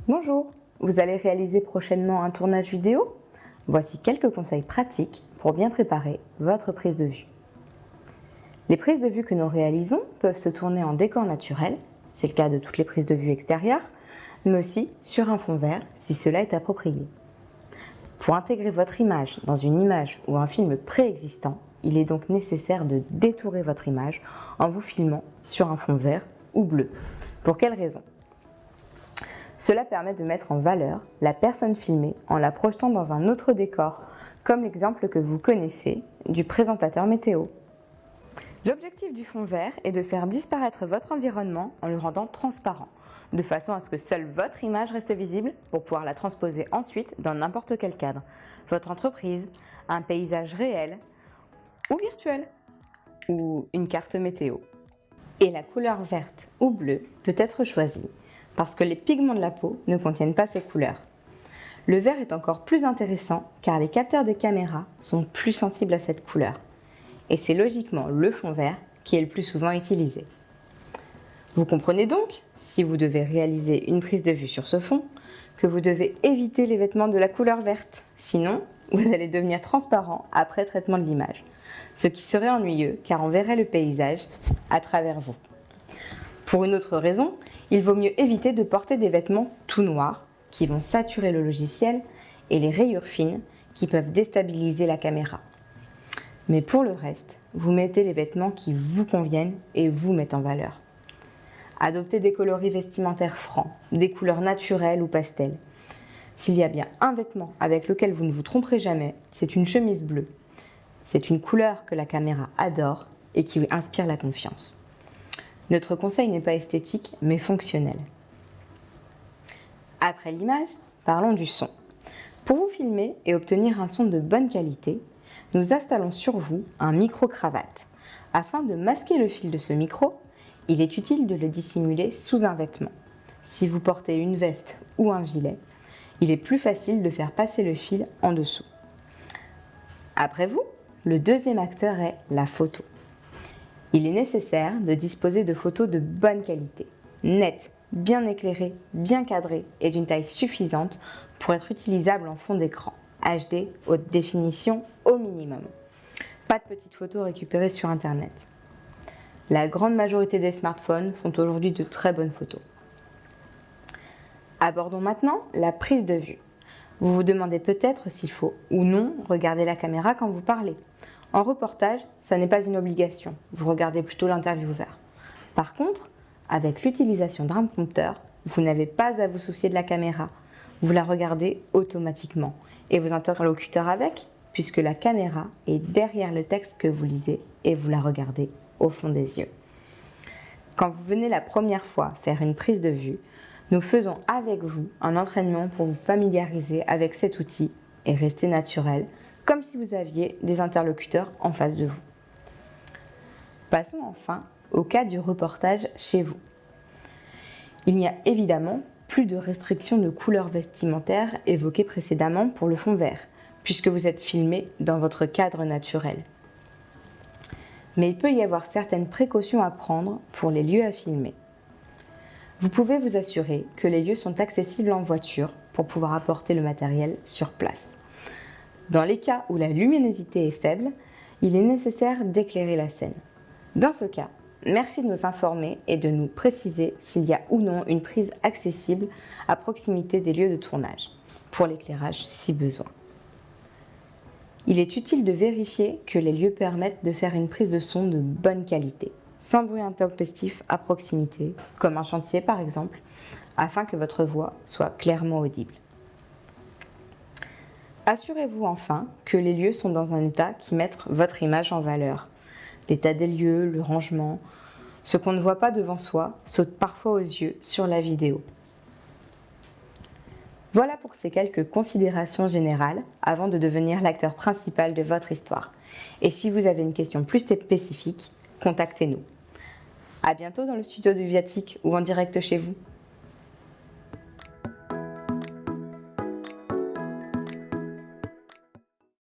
Bonjour, vous allez réaliser prochainement un tournage vidéo? Voici quelques conseils pratiques pour bien préparer votre prise de vue. Les prises de vue que nous réalisons peuvent se tourner en décor naturel, c'est le cas de toutes les prises de vue extérieures, mais aussi sur un fond vert si cela est approprié. Pour intégrer votre image dans une image ou un film préexistant, il est donc nécessaire de détourer votre image en vous filmant sur un fond vert ou bleu. Pour quelle raison? Cela permet de mettre en valeur la personne filmée en la projetant dans un autre décor, comme l'exemple que vous connaissez du présentateur météo. L'objectif du fond vert est de faire disparaître votre environnement en le rendant transparent, de façon à ce que seule votre image reste visible pour pouvoir la transposer ensuite dans n'importe quel cadre. Votre entreprise, un paysage réel ou virtuel, ou une carte météo. Et la couleur verte ou bleue peut être choisie parce que les pigments de la peau ne contiennent pas ces couleurs. Le vert est encore plus intéressant car les capteurs des caméras sont plus sensibles à cette couleur. Et c'est logiquement le fond vert qui est le plus souvent utilisé. Vous comprenez donc, si vous devez réaliser une prise de vue sur ce fond, que vous devez éviter les vêtements de la couleur verte. Sinon, vous allez devenir transparent après traitement de l'image. Ce qui serait ennuyeux car on verrait le paysage à travers vous. Pour une autre raison, il vaut mieux éviter de porter des vêtements tout noirs qui vont saturer le logiciel et les rayures fines qui peuvent déstabiliser la caméra. Mais pour le reste, vous mettez les vêtements qui vous conviennent et vous mettent en valeur. Adoptez des coloris vestimentaires francs, des couleurs naturelles ou pastel. S'il y a bien un vêtement avec lequel vous ne vous tromperez jamais, c'est une chemise bleue. C'est une couleur que la caméra adore et qui lui inspire la confiance. Notre conseil n'est pas esthétique, mais fonctionnel. Après l'image, parlons du son. Pour vous filmer et obtenir un son de bonne qualité, nous installons sur vous un micro-cravate. Afin de masquer le fil de ce micro, il est utile de le dissimuler sous un vêtement. Si vous portez une veste ou un gilet, il est plus facile de faire passer le fil en dessous. Après vous, le deuxième acteur est la photo. Il est nécessaire de disposer de photos de bonne qualité, nettes, bien éclairées, bien cadrées et d'une taille suffisante pour être utilisables en fond d'écran, HD, haute définition au minimum. Pas de petites photos récupérées sur Internet. La grande majorité des smartphones font aujourd'hui de très bonnes photos. Abordons maintenant la prise de vue. Vous vous demandez peut-être s'il faut ou non regarder la caméra quand vous parlez. En reportage, ça n'est pas une obligation, vous regardez plutôt l'intervieweur. Par contre, avec l'utilisation d'un prompteur, vous n'avez pas à vous soucier de la caméra, vous la regardez automatiquement et vos interlocuteurs avec, puisque la caméra est derrière le texte que vous lisez et vous la regardez au fond des yeux. Quand vous venez la première fois faire une prise de vue, nous faisons avec vous un entraînement pour vous familiariser avec cet outil et rester naturel, comme si vous aviez des interlocuteurs en face de vous. Passons enfin au cas du reportage chez vous. Il n'y a évidemment plus de restrictions de couleurs vestimentaires évoquées précédemment pour le fond vert, puisque vous êtes filmé dans votre cadre naturel. Mais il peut y avoir certaines précautions à prendre pour les lieux à filmer. Vous pouvez vous assurer que les lieux sont accessibles en voiture pour pouvoir apporter le matériel sur place. Dans les cas où la luminosité est faible, il est nécessaire d'éclairer la scène. Dans ce cas, merci de nous informer et de nous préciser s'il y a ou non une prise accessible à proximité des lieux de tournage, pour l'éclairage si besoin. Il est utile de vérifier que les lieux permettent de faire une prise de son de bonne qualité, sans bruit intempestif à proximité, comme un chantier par exemple, afin que votre voix soit clairement audible. Assurez-vous enfin que les lieux sont dans un état qui mette votre image en valeur. L'état des lieux, le rangement, ce qu'on ne voit pas devant soi saute parfois aux yeux sur la vidéo. Voilà pour ces quelques considérations générales avant de devenir l'acteur principal de votre histoire. Et si vous avez une question plus spécifique, contactez-nous. À bientôt dans le studio du Viatique ou en direct chez vous.